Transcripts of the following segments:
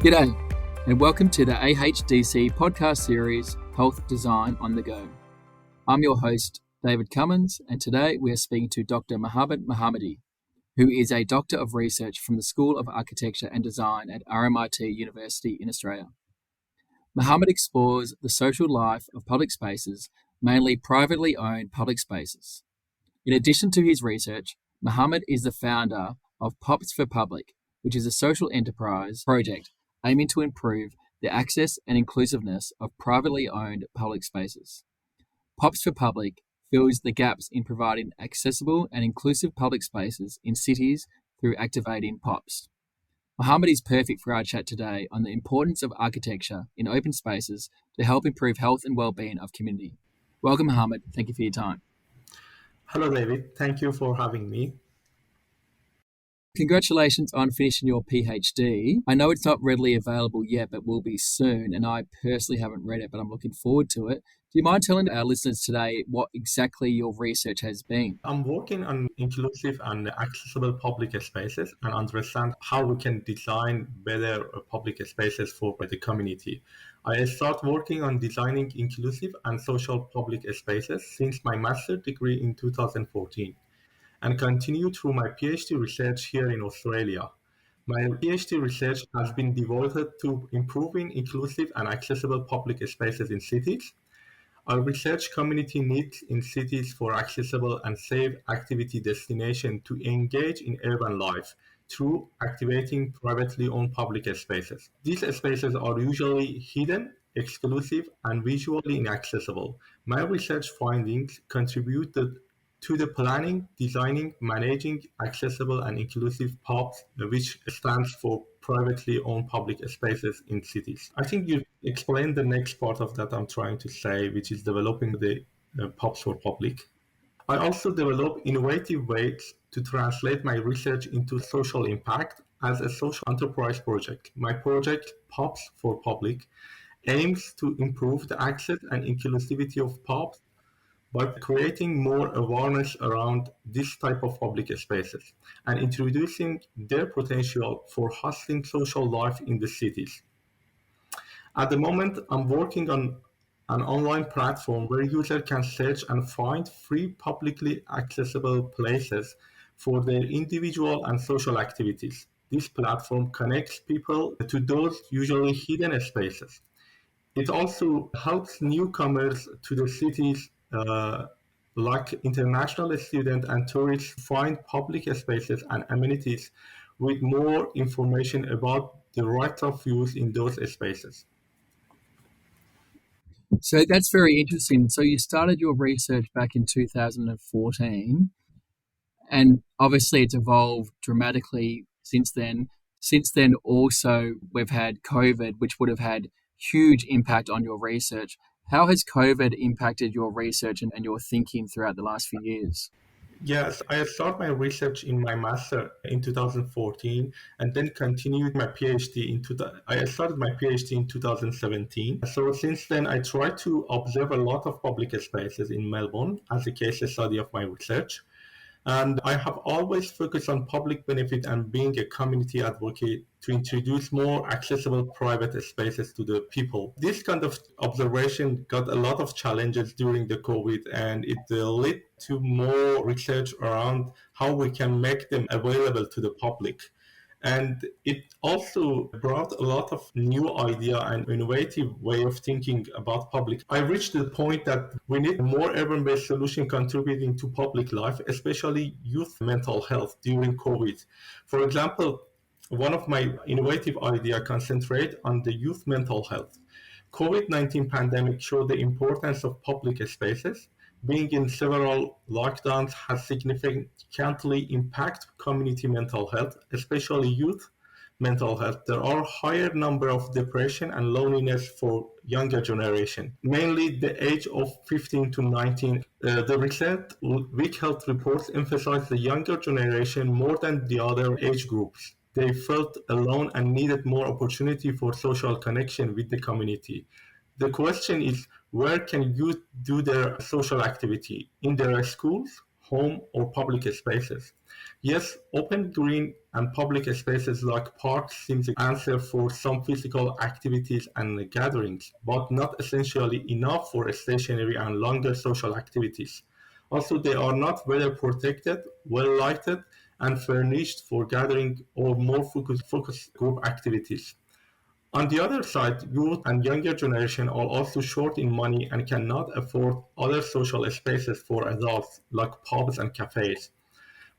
G'day, and welcome to the AHDC podcast series, Health Design on the Go. I'm your host, David Cummins, and today we are speaking to Dr. Mohammadii, who is a Doctor of Research from the School of Architecture and Design at RMIT University in Australia. Mohammed explores the social life of public spaces, mainly privately owned public spaces. In addition to his research, Mohammed is the founder of POPs for Public, which is a social enterprise project aiming to improve the access and inclusiveness of privately owned public spaces. POPs for Public fills the gaps in providing accessible and inclusive public spaces in cities through activating POPs. Mohammed is perfect for our chat today on the importance of architecture in open spaces to help improve health and well-being of community. Welcome, Mohammed. Thank you for your time. Hello, David. Thank you for having me. Congratulations on finishing your PhD. I know it's not readily available yet, but will be soon, and I personally haven't read it, but I'm looking forward to it. Do you mind telling our listeners today what exactly your research has been? I'm working on inclusive and accessible public spaces and understand how we can design better public spaces for the community. I started working on designing inclusive and social public spaces since my master's degree in 2014 and continue through my PhD research here in Australia. My PhD research has been devoted to improving inclusive and accessible public spaces in cities. Our research community needs in cities for accessible and safe activity destination to engage in urban life through activating privately owned public spaces. These spaces are usually hidden, exclusive, and visually inaccessible. My research findings contributed to the planning, designing, managing accessible and inclusive POPs, which stands for privately owned public spaces in cities. I think you explained the next part of that I'm trying to say, which is developing the POPs for public. I also develop innovative ways to translate my research into social impact as a social enterprise project. My project, POPs for Public, aims to improve the access and inclusivity of POPs by creating more awareness around this type of public spaces and introducing their potential for hosting social life in the cities. At the moment, I'm working on an online platform where users can search and find free publicly accessible places for their individual and social activities. This platform connects people to those usually hidden spaces. It also helps newcomers to the cities like international students and tourists find public spaces and amenities with more information about the right of use in those spaces. So that's very interesting. So you started your research back in 2014, and obviously it's evolved dramatically since then. Since then, also, we've had COVID, which would have had huge impact on your research. How has COVID impacted your research and your thinking throughout the last few years? Yes, I started my research in my master in 2014 and then continued my PhD I started my PhD in 2017. So since then, I tried to observe a lot of public spaces in Melbourne as a case study of my research. And I have always focused on public benefit and being a community advocate to introduce more accessible private spaces to the people. This kind of observation got a lot of challenges during the COVID, and it led to more research around how we can make them available to the public. And it also brought a lot of new idea and innovative way of thinking about public. I reached the point that we need more urban-based solution contributing to public life, especially youth mental health during COVID. For example, one of my innovative idea concentrate on the youth mental health. COVID-19 pandemic showed the importance of public spaces. Being in several lockdowns has significantly impacted community mental health, especially youth mental health. There are higher number of depression and loneliness for younger generation, mainly the age of 15 to 19. The recent Week Health reports emphasize the younger generation more than the other age groups. They felt alone and needed more opportunity for social connection with the community. The question is, where can youth do their social activity? In their schools, home, or public spaces. Yes, open, green, and public spaces like parks seems to answer for some physical activities and gatherings, but not essentially enough for stationary and longer social activities. Also, they are not weather protected, well lighted, and furnished for gathering or more focused group activities. On the other side, youth and younger generation are also short in money and cannot afford other social spaces for adults like pubs and cafes.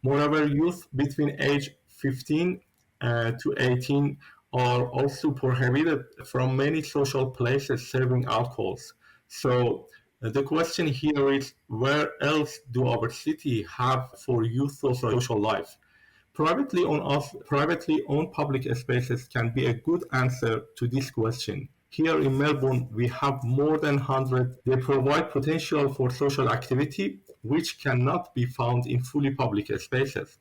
Moreover, youth between age 15 to 18 are also prohibited from many social places serving alcohols. So the question here is, where else do our city have for youth social life? Privately owned public spaces can be a good answer to this question. Here in Melbourne, we have more than 100. They provide potential for social activity, which cannot be found in fully public spaces.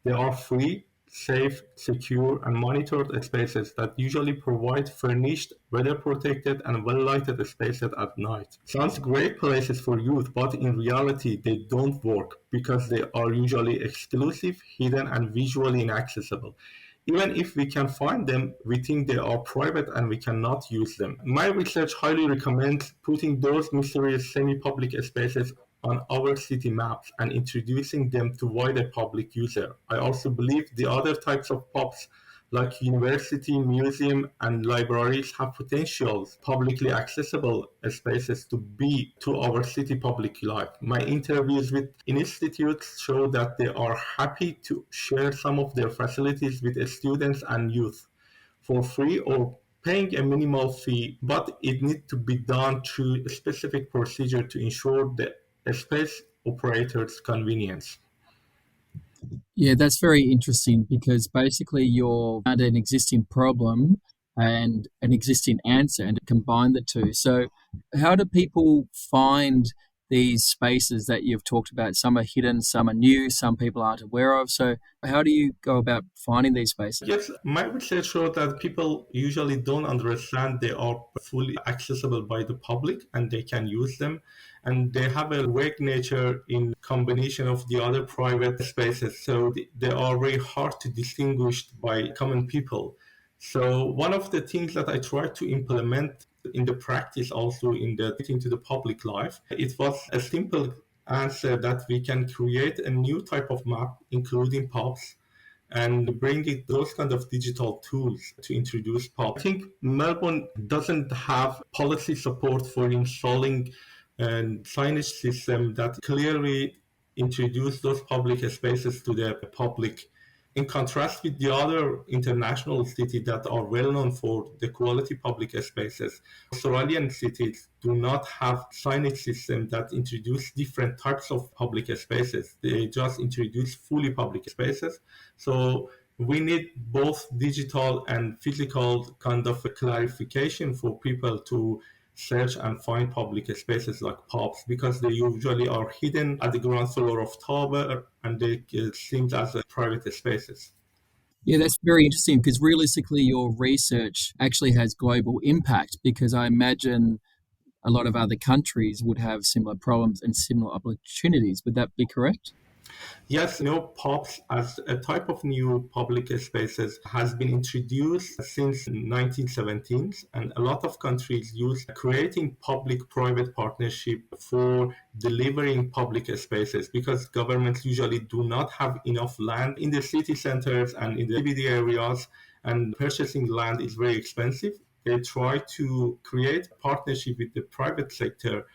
They are free, safe, secure, and monitored spaces that usually provide furnished, weather-protected, and well-lighted spaces at night. Sounds great places for youth, but in reality they don't work because they are usually exclusive, hidden, and visually inaccessible. Even if we can find them, we think they are private and we cannot use them. My research highly recommends putting those mysterious semi-public spaces on our city maps and introducing them to wider public user. I also believe the other types of pubs like university, museum, and libraries have potentials publicly accessible spaces to be to our city public life. My interviews with institutes show that they are happy to share some of their facilities with students and youth for free or paying a minimal fee, but it needs to be done through a specific procedure to ensure the space operator's convenience. Yeah, that's very interesting because basically you're found an existing problem and an existing answer and combine the two. So, how do people find these spaces that you've talked about? Some are hidden, some are new, some people aren't aware of. So, how do you go about finding these spaces? Yes, my research showed that people usually don't understand they are fully accessible by the public and they can use them. And they have a vague nature in combination of the other private spaces. So they are very hard to distinguish by common people. So one of the things that I tried to implement in the practice also into the public life, it was a simple answer that we can create a new type of map, including pubs, and bringing those kind of digital tools to introduce pop. I think Melbourne doesn't have policy support for installing a signage system that clearly introduce those public spaces to the public. In contrast with the other international cities that are well known for the quality public spaces, Australian cities do not have signage system that introduce different types of public spaces. They just introduce fully public spaces. So we need both digital and physical kind of a clarification for people to search and find public spaces like pubs because they usually are hidden at the ground floor of tower and they seem as private spaces. Yeah, that's very interesting because realistically, your research actually has global impact because I imagine a lot of other countries would have similar problems and similar opportunities. Would that be correct? Yes, POPs as a type of new public spaces has been introduced since 1917s, and a lot of countries use creating public-private partnership for delivering public spaces because governments usually do not have enough land in the city centers and in the CBD areas, and purchasing land is very expensive. They try to create partnership with the private sector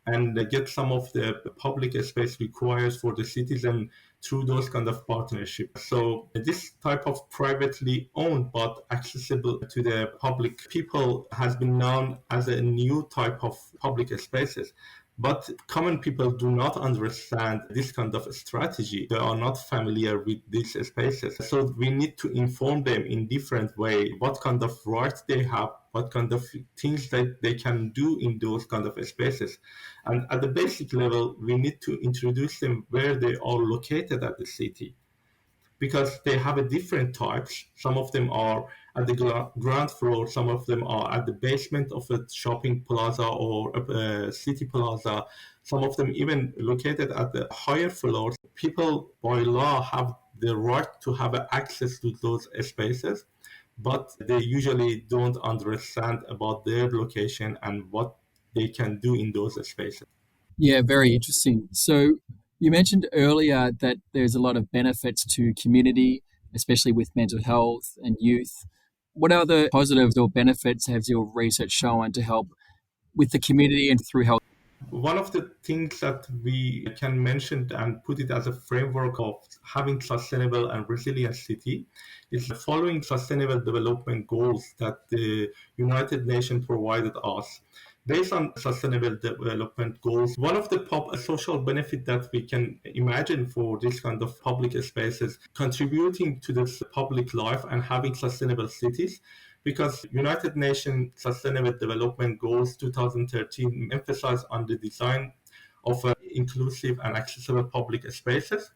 and get some of the public space required for the citizen through those kind of partnerships. So this type of privately owned but accessible to the public people has been known as a new type of public spaces. But common people do not understand this kind of strategy. They are not familiar with these spaces. So we need to inform them in different way what kind of rights they have, what kind of things that they can do in those kind of spaces. And at the basic level, we need to introduce them where they are located at the city. because they have a different types. Some of them are at the ground floor, some of them are at the basement of a shopping plaza or a city plaza, some of them even located at the higher floors. People by law have the right to have access to those spaces, but they usually don't understand about their location and what they can do in those spaces. Yeah, very interesting. So you mentioned earlier that there's a lot of benefits to community, especially with mental health and youth. What other positives or benefits has your research shown to help with the community and through health? One of the things that we can mention and put it as a framework of having sustainable and resilient city is following sustainable development goals that the United Nations provided us. Based on sustainable development goals, one of the social benefit that we can imagine for this kind of public spaces contributing to this public life and having sustainable cities, because United Nations Sustainable Development Goals 2013 emphasize on the design of inclusive and accessible public spaces.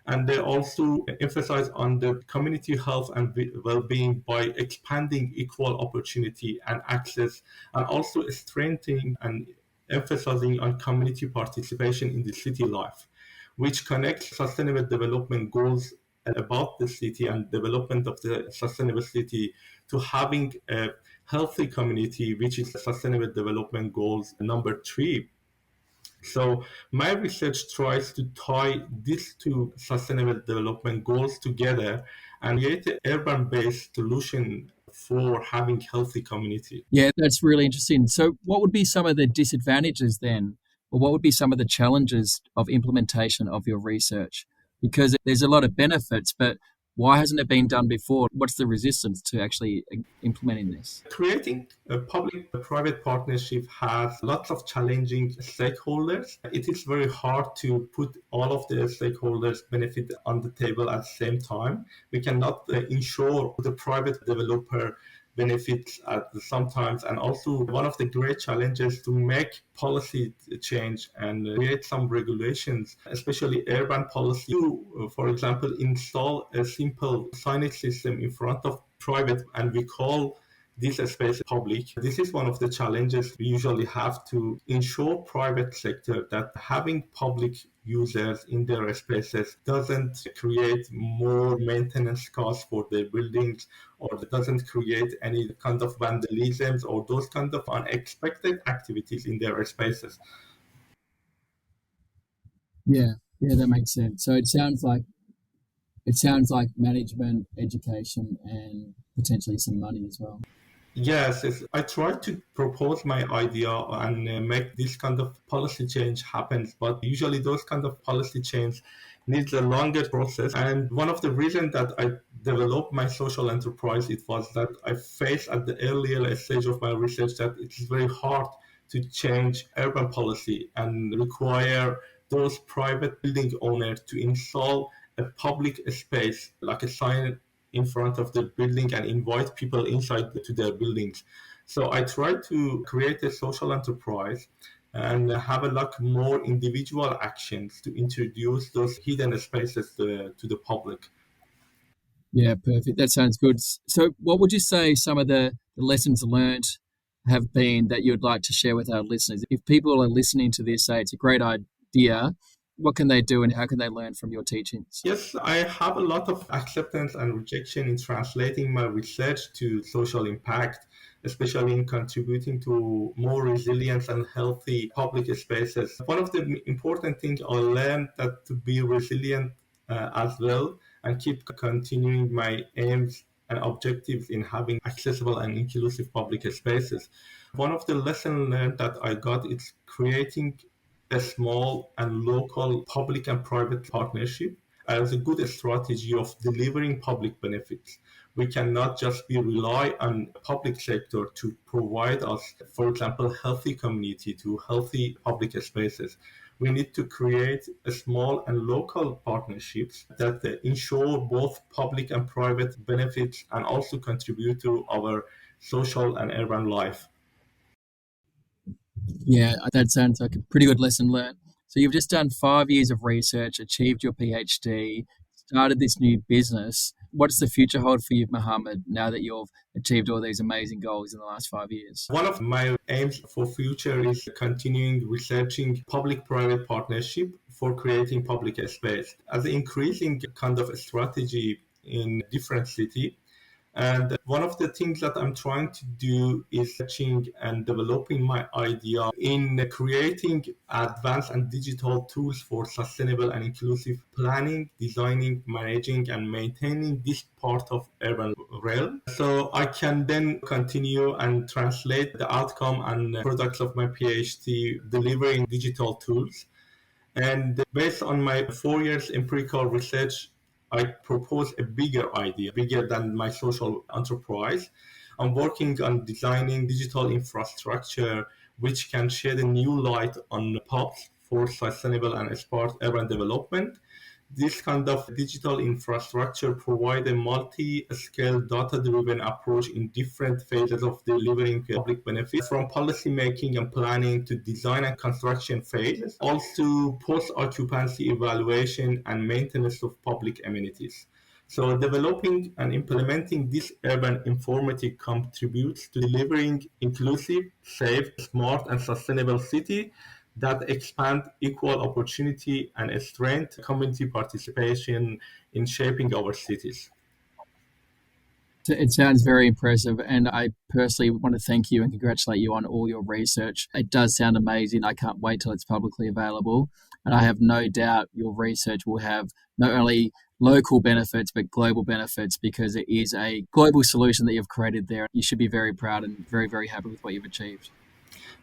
And they also emphasize on the community health and well-being by expanding equal opportunity and access, and also strengthening and emphasizing on community participation in the city life, which connects sustainable development goals about the city and development of the sustainable city to having a healthy community, which is sustainable development goals number 3. So my research tries to tie these two sustainable development goals together and create an urban-based solution for having healthy community. Yeah, that's really interesting. So, what would be some of the disadvantages then, or what would be some of the challenges of implementation of your research? Because there's a lot of benefits, but why hasn't it been done before? What's the resistance to actually implementing this? Creating a public-private partnership has lots of challenging stakeholders. It is very hard to put all of the stakeholders' benefit on the table at the same time. We cannot ensure the private developer benefits at sometimes, and also one of the great challenges to make policy change and create some regulations, especially urban policy, to, for example, install a simple signage system in front of private, and we call this space public. This is one of the challenges we usually have to ensure private sector that having public users in their spaces doesn't create more maintenance costs for their buildings, or doesn't create any kind of vandalisms or those kind of unexpected activities in their spaces. Yeah, yeah, that makes sense. So it sounds like management, education, and potentially some money as well. Yes, I try to propose my idea and make this kind of policy change happen, but usually those kind of policy change needs a longer process. And one of the reasons that I developed my social enterprise, it was that I faced at the earlier stage of my research that it is very hard to change urban policy and require those private building owners to install a public space like a sign in front of the building and invite people inside to their buildings. So I try to create a social enterprise and have a lot more individual actions to introduce those hidden spaces to the public. Yeah, perfect. That sounds good. So, what would you say some of the lessons learned have been that you'd like to share with our listeners? If people are listening to this, say it's a great idea, what can they do and how can they learn from your teachings? Yes, I have a lot of acceptance and rejection in translating my research to social impact, especially in contributing to more resilient and healthy public spaces. One of the important things I learned that to be resilient as well and keep continuing my aims and objectives in having accessible and inclusive public spaces. One of the lessons learned that I got is creating a small and local public and private partnership as a good strategy of delivering public benefits. We cannot just be rely on public sector to provide us, for example, healthy community to healthy public spaces. We need to create a small and local partnerships that ensure both public and private benefits and also contribute to our social and urban life. Yeah, that sounds like a pretty good lesson learned. So, you've just done 5 years of research, achieved your PhD, started this new business. What does the future hold for you, Mohammed, now that you've achieved all these amazing goals in the last 5 years? One of my aims for future is continuing researching public-private partnership for creating public space as an increasing kind of a strategy in different cities. And one of the things that I'm trying to do is searching and developing my idea in creating advanced and digital tools for sustainable and inclusive planning, designing, managing, and maintaining this part of urban realm. So I can then continue and translate the outcome and products of my PhD delivering digital tools. And based on my 4 years empirical research, I propose a bigger idea, bigger than my social enterprise. I'm working on designing digital infrastructure which can shed a new light on paths for sustainable and smart urban development. This kind of digital infrastructure provide a multi-scale data-driven approach in different phases of delivering public benefits, from policy making and planning to design and construction phases, also post-occupancy evaluation and maintenance of public amenities. So developing and implementing this urban informatic contributes to delivering inclusive, safe, smart, and sustainable city that expand equal opportunity and strength community participation in shaping our cities. It sounds very impressive, and I personally want to thank you and congratulate you on all your research. It does sound amazing. I can't wait till it's publicly available, and I have no doubt your research will have not only local benefits but global benefits, because it is a global solution that you've created there. You should be very proud and very, very happy with what you've achieved.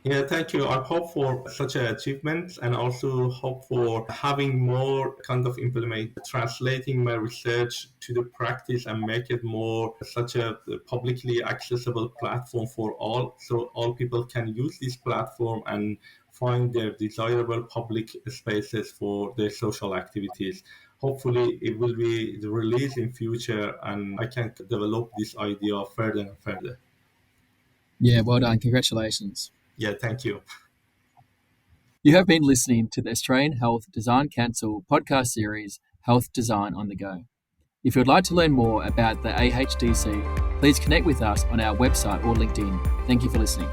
Yeah, thank you. I hope for such an achievement and also hope for having more kind of implement, translating my research to the practice and make it more such a publicly accessible platform for all. So all people can use this platform and find their desirable public spaces for their social activities. Hopefully it will be released in future and I can develop this idea further and further. Yeah, well done. Congratulations. Yeah, thank you. You have been listening to the Australian Health Design Council podcast series, Health Design on the Go. If you'd like to learn more about the AHDC, please connect with us on our website or LinkedIn. Thank you for listening.